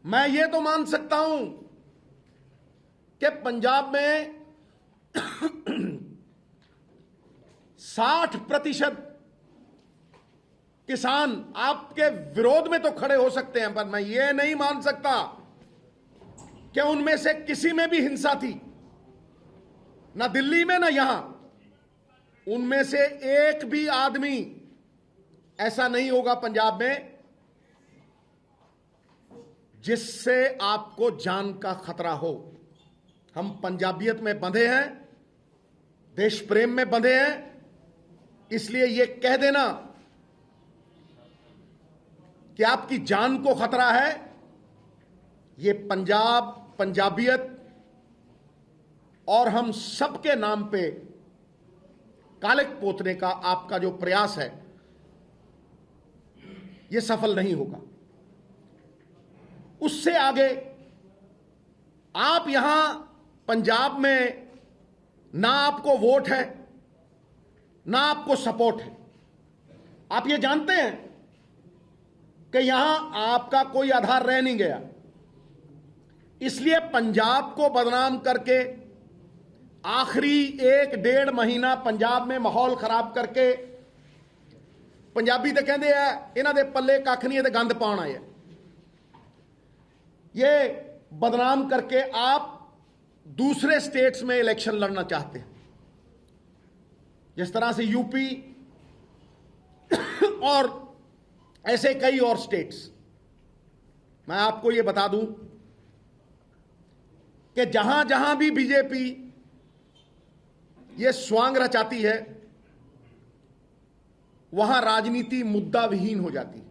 मैं ये तो मान सकता हूं कि पंजाब में 60% किसान आपके विरोध में तो खड़े हो सकते हैं, पर मैं ये नहीं मान सकता कि उनमें से किसी में भी हिंसा थी, ना दिल्ली में ना यहां। उनमें से एक भी आदमी ऐसा नहीं होगा पंजाब में जिससे आपको जान का खतरा हो। हम पंजाबियत में बंधे हैं, देश प्रेम में बंधे हैं, इसलिए यह कह देना कि आपकी जान को खतरा है, यह पंजाब, पंजाबियत और हम सबके नाम पे कालिक पोतने का आपका जो प्रयास है, यह सफल नहीं होगा। उससे आगे आप यहां पंजाब में ना आपको वोट है ना आपको सपोर्ट है। आप ये जानते हैं कि यहां आपका कोई आधार रह नहीं गया, इसलिए पंजाब को बदनाम करके आखिरी 1-1.5 महीना पंजाब में माहौल खराब करके, पंजाबी तो कहते हैं इन्हां दे पल्ले कख नहीं है, गंद पाउण आए। ये बदनाम करके आप दूसरे स्टेट्स में इलेक्शन लड़ना चाहते हैं, जिस तरह से यूपी और ऐसे कई और स्टेट्स। मैं आपको यह बता दूं कि जहां जहां भी बीजेपी ये स्वांग रचाती है, वहां राजनीति मुद्दा विहीन हो जाती है।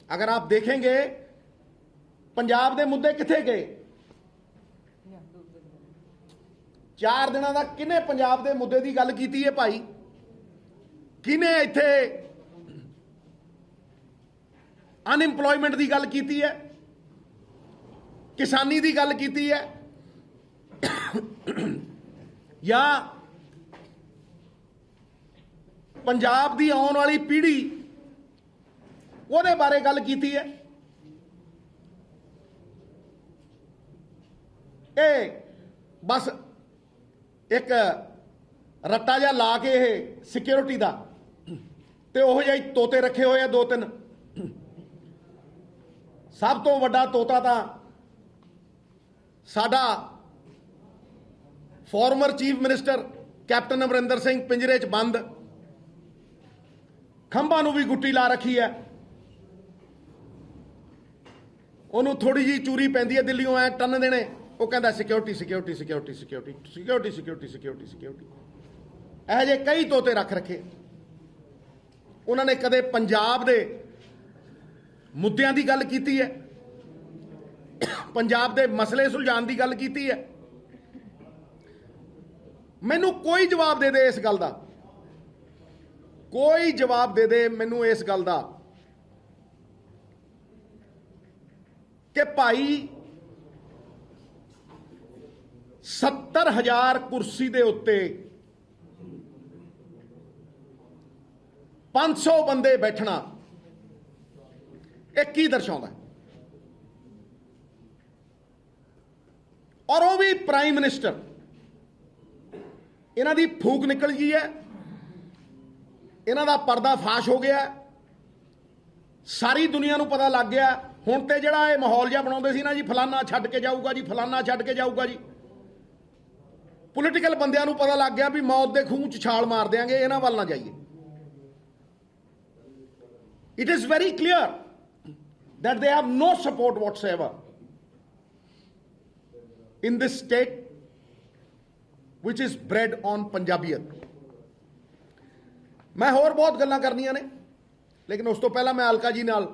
अगर आप देखेंगे पंजाब के मुद्दे किथे गए, 4 दिनों का किने पंजाब के मुद्दे की गल की है भाई? किने इत्थे अनएम्पलॉयमेंट की गल की है, किसानी की गल की है, या पंजाब की आने वाली पीढ़ी ਉਹਦੇ बारे गल की है? बस एक रट्टा जा ला के सिक्योरिटी का ते ओह जिहे तोते रखे हुए हैं 2-3। सब तो वड्डा तोता तो साडा former chief minister captain Amarinder Singh पिंजरे च बंद, खंभा नूं भी गुट्टी ला रखी है। उन्होंने थोड़ी जी चूरी पैंदी है दिल्लियों ऐ टन देने, वो कहता security security security security security security security security. यह जे कई तोते रख रखे। उन्होंने कदे पंजाब दे मुद्दों की गल की है, पंजाब दे मसले सुलझाने की गल की है? मैनू कोई जवाब दे दे इस गल का, कोई जवाब दे दे मैनू इस गल का कि भाई 70,000 कुर्सी दे उत्ते 500 बंदे बैठना एक की दर्शाता है? और वो भी प्राइम मिनिस्टर। इन्हां दी फूक निकल गई है, इन्हां दा पर्दा फाश हो गया, सारी दुनिया नूं पता लग गया। हुण ते जिहड़ा ये माहौल जिहा बनाउंदे सी ना जी, फलाना छड्ड के जाऊगा जी, फलाना छड्ड के जाऊगा जी, पोलिटिकल बंदियां नूं पता लग गया भी मौत दे खूह च छाल मार देंगे, इन्हां वल ना जाइए। It is very clear that they have no support whatsoever in this state which is bred on Punjabiyat. मैं होर बहुत गल्लां करनियां ने, लेकिन उस तो पहला मैं अलका जी नाल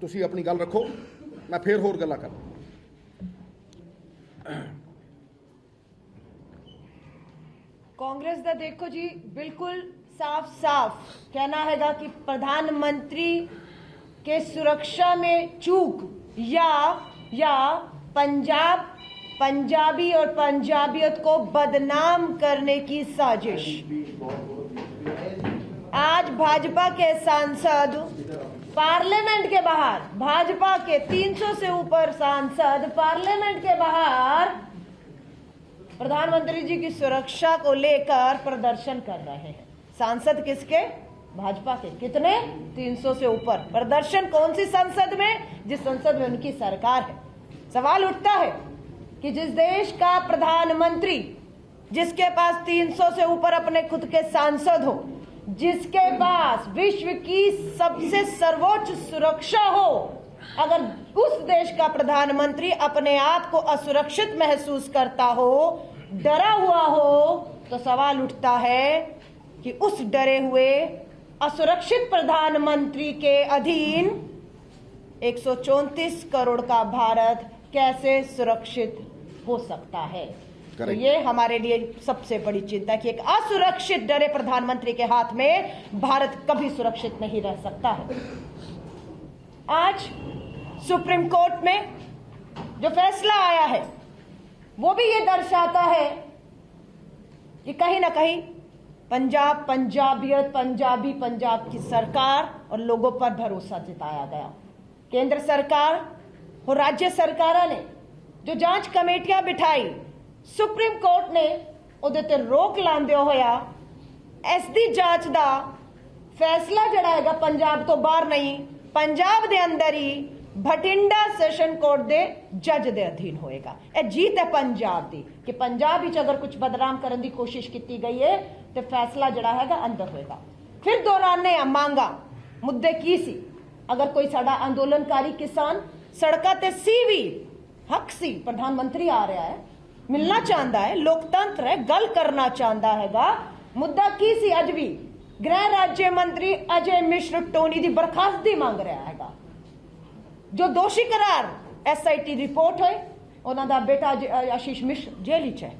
तुसी अपनी गल रखो, मैं फिर होर गल्लां कर। कांग्रेस का देखो जी बिल्कुल साफ साफ कहना हैगा कि प्रधानमंत्री के सुरक्षा में चूक या पंजाबी और पंजाबियत को बदनाम करने की साजिश। आज भाजपा के सांसद पार्लियामेंट के बाहर भाजपा के 300 से ऊपर सांसद पार्लियामेंट के बाहर प्रधानमंत्री जी की सुरक्षा को लेकर प्रदर्शन कर रहे हैं। सांसद किसके? भाजपा के। कितने? 300 से ऊपर। प्रदर्शन कौन सी संसद में? जिस संसद में उनकी सरकार है। सवाल उठता है कि जिस देश का प्रधानमंत्री, जिसके पास 300 से ऊपर अपने खुद के सांसद हो, जिसके पास विश्व की सबसे सर्वोच्च सुरक्षा हो, अगर उस देश का प्रधानमंत्री अपने आप को असुरक्षित महसूस करता हो, डरा हुआ हो, तो सवाल उठता है कि उस डरे हुए असुरक्षित प्रधानमंत्री के अधीन 134 करोड़ का भारत कैसे सुरक्षित हो सकता है। तो ये हमारे लिए सबसे बड़ी चिंता कि एक असुरक्षित डरे प्रधानमंत्री के हाथ में भारत कभी सुरक्षित नहीं रह सकता है। आज सुप्रीम कोर्ट में जो फैसला आया है वो भी ये दर्शाता है कि कहीं ना कहीं पंजाब, पंजाबियत, पंजाब की सरकार और लोगों पर भरोसा जताया गया। केंद्र सरकार और राज्य सरकारों ने जो जांच कमेटियां बिठाई, सुप्रीम कोर्ट ने ਉਹਦੇ ਤੇ रोक लांदे होया ਐਸਦੀ ਜਾਂਚ ਦਾ फैसला ਜਿਹੜਾ ਹੈਗਾ पंजाब तो बाहर नहीं, पंजाब ਦੇ अंदर ही भटिंडा सैशन कोर्ट ਦੇ जज ਦੇ अधीन होएगा। ਇਹ जीत है पंजाब ਦੀ कि पंजाब ਵਿੱਚ अगर कुछ बदनाम करने की कोशिश की गई है तो फैसला ਜਿਹੜਾ ਹੈਗਾ अंदर होएगा। फिर दोहराने मांगा मुद्दे की सी, अगर कोई साडा अंदोलनकारी किसान सड़कों ते सी भी हक सी, प्रधानमंत्री आ रहा है, मिलना चाहता है, लोकतंत्र है, गल करना चाहता हैगा। मुद्दा की सी? अज भी गृह राज्य मंत्री अजय मिश्र टोनी की बर्खास्तगी मांग रहा हैगा। जो दोषी करार SIT रिपोर्ट होए, उन्होंने बेटा आशीष मिश्र जेल च है,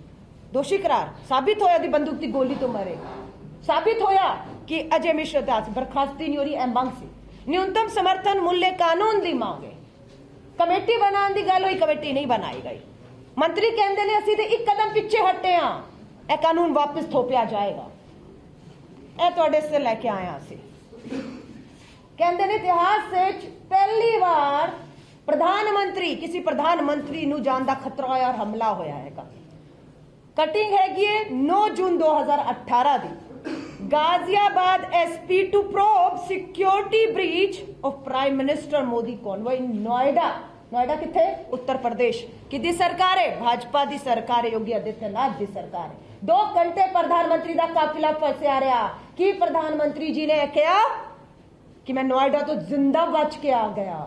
दोषी करार साबित होया, बंदूक की गोली तो मरे, साबित होया कि अजय मिश्र बर्खास्तगी नहीं हो रही। मांग सी न्यूनतम समर्थन मूल्य कानून की मांग है, कमेटी बनाने की गल हुई, कमेटी नहीं बनाई गई। मंत्री कहते ने असीं ते एक कदम पिछे हटे हाँ, यह कानून वापस थोपिया जाएगा। यह तुहाडे से लैके आया असीं। कहते ने इतिहास से पहली बार प्रधानमंत्री, किसी प्रधानमंत्री नूं जान दा खतरा होया और हमला होया हैगा। कटिंग हैगी 9 जून 2018 दी, Ghaziabad SP to probe security breach of prime minister Modi convoy in Noida. Noida किथे? उत्तर प्रदेश। किदी सरकार है? भाजपा दी सरकार है, योगी आदित्यनाथ दी सरकार है। 2 घंटे प्रधानमंत्री दा काफिला फंसिया रहा कि प्रधानमंत्री जी ने कहा कि मैं नोएडा तो जिंदा बच के आ गया।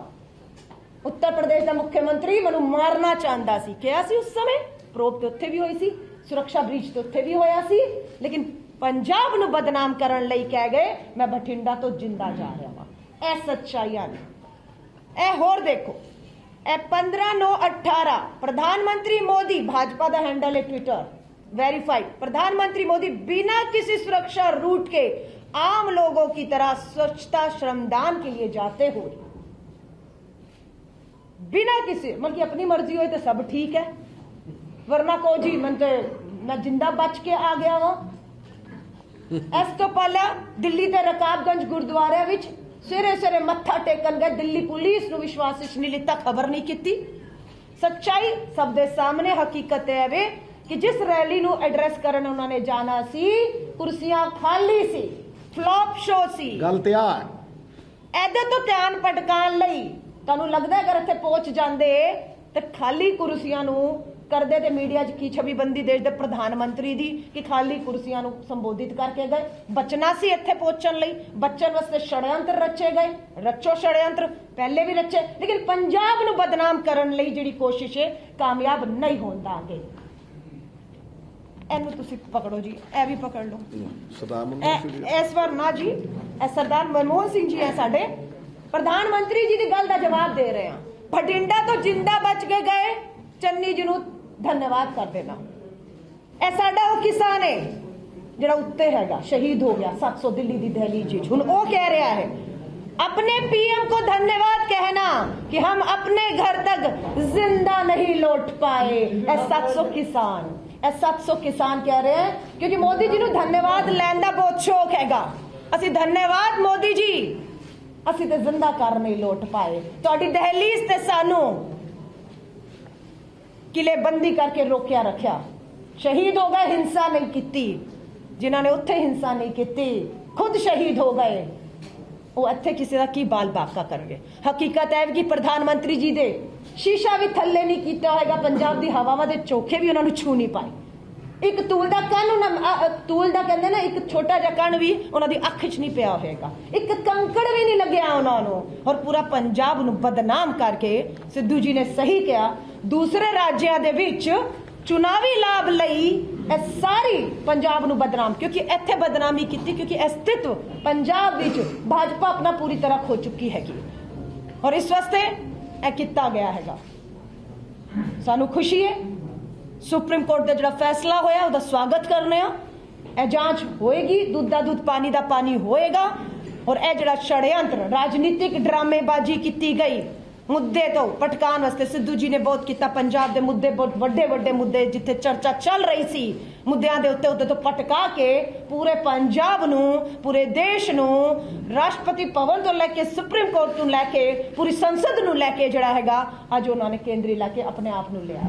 उत्तर प्रदेश का मुख्यमंत्री मनु मारना चाहता सी, क्या सी उस समय? प्रोब तो उत्थे भी हुई सी, सुरक्षा ब्रीच तो उत्थे भी होया सी, लेकिन पंजाब नूं बदनाम करन लई कह गए मैं बठिंडा तो जिंदा जा रहा वा। ए सच्चाइयां ने। ए होर देखो, 15/9/18 प्रधानमंत्री मोदी, भाजपा का हैंडल है ट्विटर वेरीफाइड, प्रधानमंत्री मोदी बिना किसी सुरक्षा रूट के आम लोगों की तरह स्वच्छता श्रमदान के लिए जाते हो, बिना किसी मतलब की अपनी मर्जी हो तो सब ठीक है, वरना को जी मैं जिंदा बच के आ गया वहां। इस तो पहले दिल्ली के रकाबगंज गुरुद्वारे विच सवेरे सवेरे मत्था टेकन गए, दिल्ली पुलिस नूं विश्वास विच नहीं लिता, खबर नहीं की। सच्चाई सब दे सामने, हकीकत है वे कि जिस रैली नूं एड्रेस करन उन्होंने जाना सी, कुर्सियां खाली सी, फ्लॉप शो सी। गल त्यार ऐदे तो ध्यान भटकाउण लई तुहानूं लगदा अगर इत्थे पहुंच जांदे ते खाली कुर्सियां नूं करदे ते मीडिया च की छविबंदी देश दे प्रधानमंत्री दी कि खाली कुर्सियां नूं संबोधित करके गए। बचना सी इत्थे पहुंचण लई, बच्चन वास्ते षड्यंत्र रचे गए, रचो षड्यंत्र पहले भी रचे, लेकिन पंजाब नूं बदनाम करन लई जिहड़ी कोशिश है कामयाब नहीं होण दांगे। ਇਹਨੂੰ ਤੁਸੀਂ ਪਕੜੋ ਜੀ, ਇਹ ਵੀ ਪਕੜ ਲਓ ਸਰਦਾਰ ਇਸ ਵਾਰ ਨਾ ਜੀ, ਇਹ ਸਰਦਾਰ ਮਨਮੋਹਨ ਸਿੰਘ ਜੀ ਹੈ ਸਾਡੇ ਪ੍ਰਧਾਨ ਮੰਤਰੀ ਜੀ ਦੀ ਗੱਲ ਦਾ ਜਵਾਬ ਦੇ ਰਹੇ ਆ। ਭਟਿੰਡਾ ਤੋਂ ਜਿੰਦਾ ਬਚ ਕੇ ਗਏ ਚੰਨੀ ਜੀ ਨੂੰ ਧੰਨਵਾਦ ਕਰ ਦੇਣਾ। ਇਹ ਸਾਡਾ ਉਹ ਕਿਸਾਨ ਹੈ ਜਿਹੜਾ ਉੱਤੇ ਹੈਗਾ, ਸ਼ਹੀਦ ਹੋ ਗਿਆ 700 ਦਿੱਲੀ ਦੀ ਦਹਿਲੀ ਜੀ। ਹੁਣ ਉਹ ਕਹਿ ਰਿਹਾ ਹੈ अपने PM को धन्यवाद कहना कि हम अपने घर तक जिंदा नहीं लौट पाए। 700 किसान, 700 किसान कह रहे हैं क्योंकि मोदी जी ਨੂੰ धन्यवाद ਲੈਣ ਦਾ ਬਹੁਤ ਸ਼ੌਕ ਹੈਗਾ। ਅਸੀਂ धन्यवाद मोदी जी ਅਸੀਂ ਤੇ ਜ਼ਿੰਦਾ ਕਰ ਨਹੀਂ ਲੋਟ ਪਾਏ। ਤੁਹਾਡੀ ਦਹਲੀਜ਼ ਤੇ ਸਾਨੂੰ ਕਿਲੇਬੰਦੀ ਕਰਕੇ ਰੋਕਿਆ ਰੱਖਿਆ। ਸ਼ਹੀਦ ਹੋ ਗਏ, ਹਿੰਸਾ ਨਹੀਂ ਕੀਤੀ। ਜਿਨ੍ਹਾਂ ਨੇ ਉੱਥੇ ਹਿੰਸਾ ਨਹੀਂ ਕੀਤੀ ਖੁਦ ਸ਼ਹੀਦ ਹੋ ਗਏ, ਉਹ ਇੱਥੇ ਕਿਸੇ ਦਾ ਕੀ ਬਾਲ ਬਾਕਾ ਕਰਨਗੇ। ਹਕੀਕਤ ਹੈ ਕਿ ਪ੍ਰਧਾਨ ਮੰਤਰੀ ਜੀ ਦੇ ਸ਼ੀਸ਼ਾ ਵੀ ਥੱਲੇ ਨਹੀਂ ਕੀਤਾ ਹੋਏਗਾ, ਪੰਜਾਬ ਦੀ ਹਵਾਵਾਂ ਦੇ ਚੋਖੇ ਵੀ ਉਹਨਾਂ ਨੂੰ ਛੂ ਨਹੀਂ ਪਾਏ। ਇੱਕ ਤੂਲ ਦਾ ਕਣ ਤੂਲ ਦਾ ਕਹਿੰਦੇ ਨਾ, ਇੱਕ ਛੋਟਾ ਜਿਹਾ ਕਣ ਵੀ ਉਹਨਾਂ ਦੀ ਅੱਖ 'ਚ ਨਹੀਂ ਪਿਆ ਹੋਏਗਾ, ਇੱਕ ਕੰਕੜ ਵੀ ਨਹੀਂ ਲੱਗਿਆ ਉਹਨਾਂ ਨੂੰ। ਔਰ ਪੂਰਾ ਪੰਜਾਬ ਨੂੰ ਬਦਨਾਮ ਕਰਕੇ ਸਿੱਧੂ ਜੀ ਨੇ ਸਹੀ ਕਿਹਾ, ਦੂਸਰੇ ਰਾਜਾਂ ਦੇ ਵਿੱਚ ਚੁਣਾਵੀ ਲਾਭ ਲਈ ਇਹ ਸਾਰੀ ਪੰਜਾਬ ਨੂੰ ਬਦਨਾਮ, ਕਿਉਂਕਿ ਇੱਥੇ ਬਦਨਾਮੀ ਕੀਤੀ ਕਿਉਂਕਿ ਅਸਤਿਤਵ ਪੰਜਾਬ ਵਿੱਚ ਭਾਜਪਾ ਆਪਣਾ ਪੂਰੀ ਤਰ੍ਹਾਂ ਖੋ ਚੁੱਕੀ ਹੈਗੀ। ਔਰ ਇਸ ਵਾਸਤੇ ਇਹ ਕੀਤਾ ਗਿਆ ਹੈਗਾ। ਸਾਨੂੰ ਖੁਸ਼ੀ ਹੈ ਸੁਪਰੀਮ ਕੋਰਟ ਦਾ ਜਿਹੜਾ ਫੈਸਲਾ ਹੋਇਆ ਉਹਦਾ ਸਵਾਗਤ ਕਰਨੇ ਆ। ਇਹ ਜਾਂਚ ਹੋਏਗੀ, ਦੁੱਧ ਦਾ ਦੁੱਧ ਪਾਣੀ ਦਾ ਪਾਣੀ ਹੋਏਗਾ। ਔਰ ਇਹ ਜਿਹੜਾ षड्यंत्र ਰਾਜਨੀਤਿਕ ਡਰਾਮੇਬਾਜ਼ੀ ਕੀਤੀ ਗਈ ਮੁੱਦੇ ਤੋਂ ਭਟਕਾਉਣ ਵਾਸਤੇ ਸਿੱਧੂ ਜੀ ਨੇ ਬਹੁਤ ਕੀਤਾ। ਪੰਜਾਬ ਦੇ ਮੁੱਦੇ ਬਹੁਤ ਵੱਡੇ ਵੱਡੇ ਮੁੱਦੇ ਜਿੱਥੇ ਚਰਚਾ ਚੱਲ ਰਹੀ ਸੀ, ਮੁੱਦਿਆਂ ਦੇ ਉੱਤੇ ਤੋਂ ਭਟਕਾ ਕੇ ਪੂਰੇ ਪੰਜਾਬ ਨੂੰ, ਪੂਰੇ ਦੇਸ਼ ਨੂੰ, ਰਾਸ਼ਟਰਪਤੀ ਭਵਨ ਤੋਂ ਲੈ ਕੇ ਸੁਪਰੀਮ ਕੋਰਟ ਤੋਂ ਲੈ ਕੇ ਪੂਰੀ ਸੰਸਦ ਨੂੰ ਲੈ ਕੇ ਜਿਹੜਾ ਹੈਗਾ ਅੱਜ ਉਹਨਾਂ ਨੇ ਕੇਂਦਰੀ ਲੈ ਕੇ ਆਪਣੇ ਆਪ ਨੂੰ ਲਿਆ।